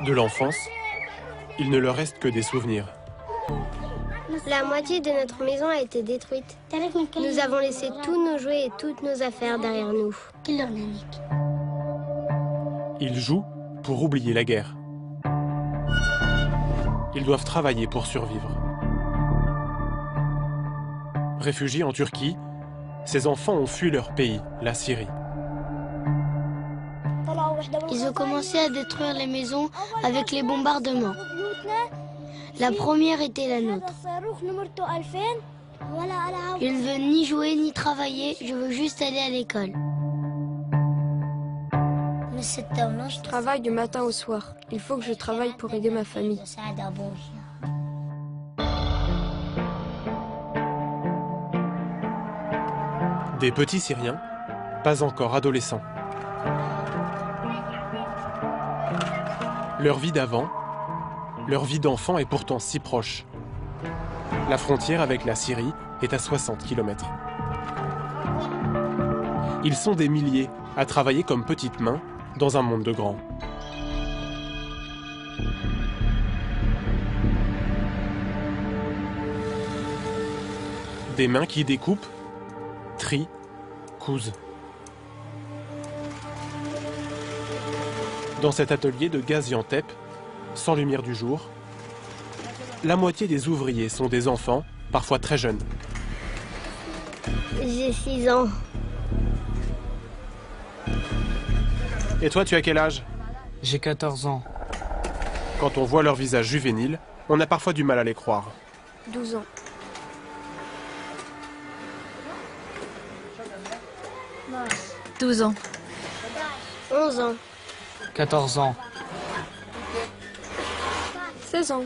De l'enfance, il ne leur reste que des souvenirs. La moitié de notre maison a été détruite. Nous avons laissé tous nos jouets et toutes nos affaires derrière nous. Ils jouent pour oublier la guerre. Ils doivent travailler pour survivre. Réfugiés en Turquie, ces enfants ont fui leur pays, la Syrie. Ils ont commencé à détruire les maisons avec les bombardements. La première était la nôtre. Je ne veux ni jouer ni travailler, je veux juste aller à l'école. Je travaille du matin au soir. Il faut que je travaille pour aider ma famille. Des petits Syriens, pas encore adolescents. Leur vie d'avant, leur vie d'enfant est pourtant si proche. La frontière avec la Syrie est à 60 km. Ils sont des milliers à travailler comme petites mains dans un monde de grands. Des mains qui découpent, trient, cousent. Dans cet atelier de Gaziantep, sans lumière du jour, la moitié des ouvriers sont des enfants, parfois très jeunes. J'ai 6 ans. Et toi, tu as quel âge? J'ai 14 ans. Quand on voit leur visage juvénile, on a parfois du mal à les croire. 12 ans. « 12 ans. 11 ans. 14 ans. 16 ans.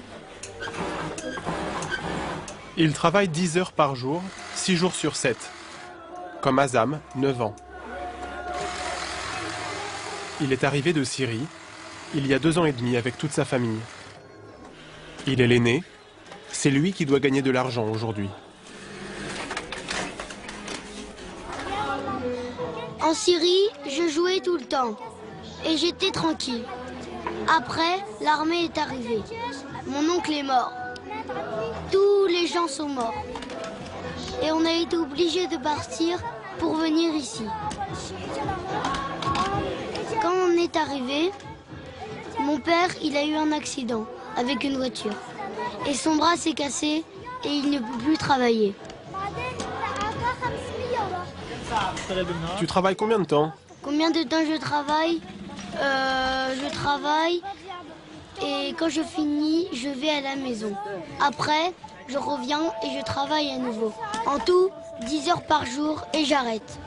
Ils travaillent 10 heures par jour, 6 jours sur 7. Comme Azam, 9 ans. Il est arrivé de Syrie, il y a 2 ans et demi avec toute sa famille. Il est l'aîné, c'est lui qui doit gagner de l'argent aujourd'hui. En Syrie, je jouais tout le temps et j'étais tranquille. Après, l'armée est arrivée. Mon oncle est mort. Tous les gens sont morts. Et on a été obligé de partir pour venir ici. Quand on est arrivé, mon père, il a eu un accident avec une voiture. Et son bras s'est cassé et il ne peut plus travailler. Tu travailles combien de temps? Combien de temps je travaille? Je travaille et quand je finis, je vais à la maison. Après, je reviens et je travaille à nouveau. En tout, 10 heures par jour et j'arrête.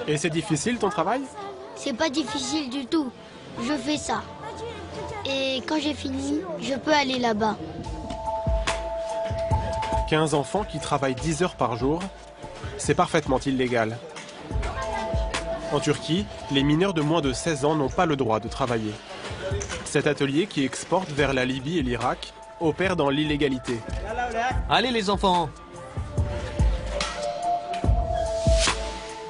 Et c'est difficile ton travail? C'est pas difficile du tout. Je fais ça. Et quand j'ai fini, je peux aller là-bas. 15 enfants qui travaillent 10 heures par jour, c'est parfaitement illégal. En Turquie, les mineurs de moins de 16 ans n'ont pas le droit de travailler. Cet atelier qui exporte vers la Libye et l'Irak opère dans l'illégalité. Allez les enfants!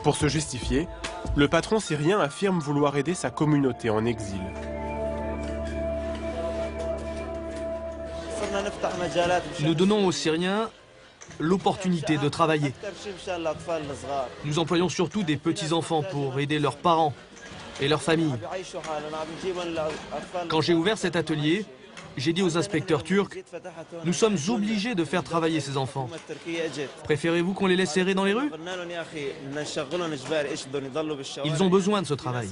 Pour se justifier, le patron syrien affirme vouloir aider sa communauté en exil. Nous donnons aux Syriens l'opportunité de travailler. Nous employons surtout des petits-enfants pour aider leurs parents et leurs familles. Quand j'ai ouvert cet atelier, j'ai dit aux inspecteurs turcs, nous sommes obligés de faire travailler ces enfants. Préférez-vous qu'on les laisse errer dans les rues? Ils ont besoin de ce travail.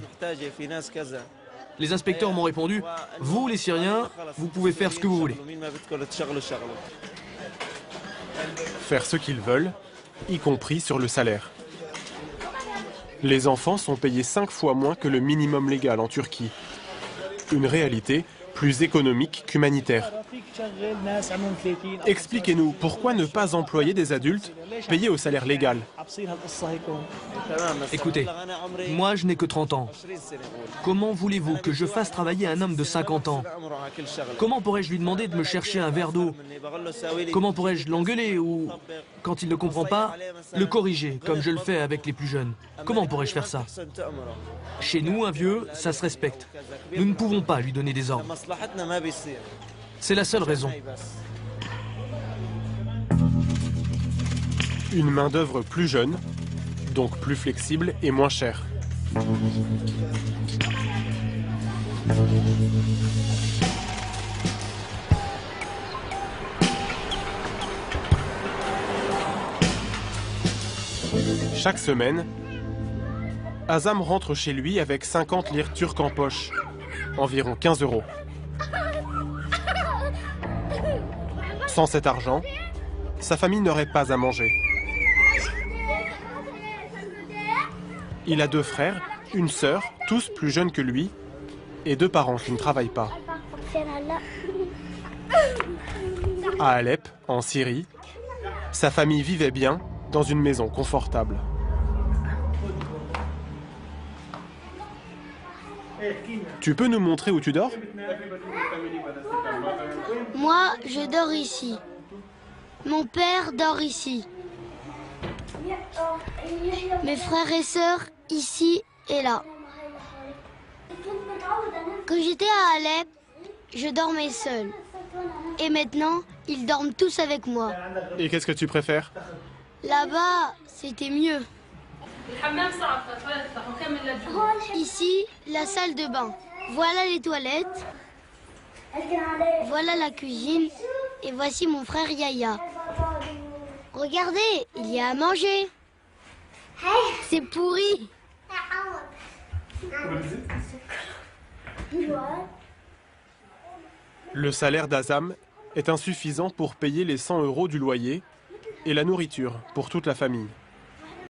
Les inspecteurs m'ont répondu, vous les Syriens, vous pouvez faire ce que vous voulez. Faire ce qu'ils veulent, y compris sur le salaire. Les enfants sont payés 5 fois moins que le minimum légal en Turquie. Une réalité plus économique qu'humanitaire. Expliquez-nous, pourquoi ne pas employer des adultes payés au salaire légal? Écoutez, moi je n'ai que 30 ans. Comment voulez-vous que je fasse travailler un homme de 50 ans? Comment pourrais-je lui demander de me chercher un verre d'eau? Comment pourrais-je l'engueuler ou, quand il ne comprend pas, le corriger, comme je le fais avec les plus jeunes? Comment pourrais-je faire ça? Chez nous, un vieux, ça se respecte. Nous ne pouvons pas lui donner des ordres. C'est la seule raison. Une main-d'œuvre plus jeune, donc plus flexible et moins chère. Chaque semaine, Azam rentre chez lui avec 50 lires turques en poche, environ 15 €. Sans cet argent, sa famille n'aurait pas à manger. Il a 2 frères, une sœur, tous plus jeunes que lui, et 2 parents qui ne travaillent pas. À Alep, en Syrie, sa famille vivait bien dans une maison confortable. Tu peux nous montrer où tu dors? Moi, je dors ici. Mon père dort ici. Mes frères et sœurs, ici et là. Quand j'étais à Alep, je dormais seul. Et maintenant, ils dorment tous avec moi. Et qu'est-ce que tu préfères? Là-bas, c'était mieux. Ici, la salle de bain. Voilà les toilettes. Voilà la cuisine. Et voici mon frère Yaya. Regardez, il y a à manger. C'est pourri. Le salaire d'Azam est insuffisant pour payer les 100 € du loyer et la nourriture pour toute la famille.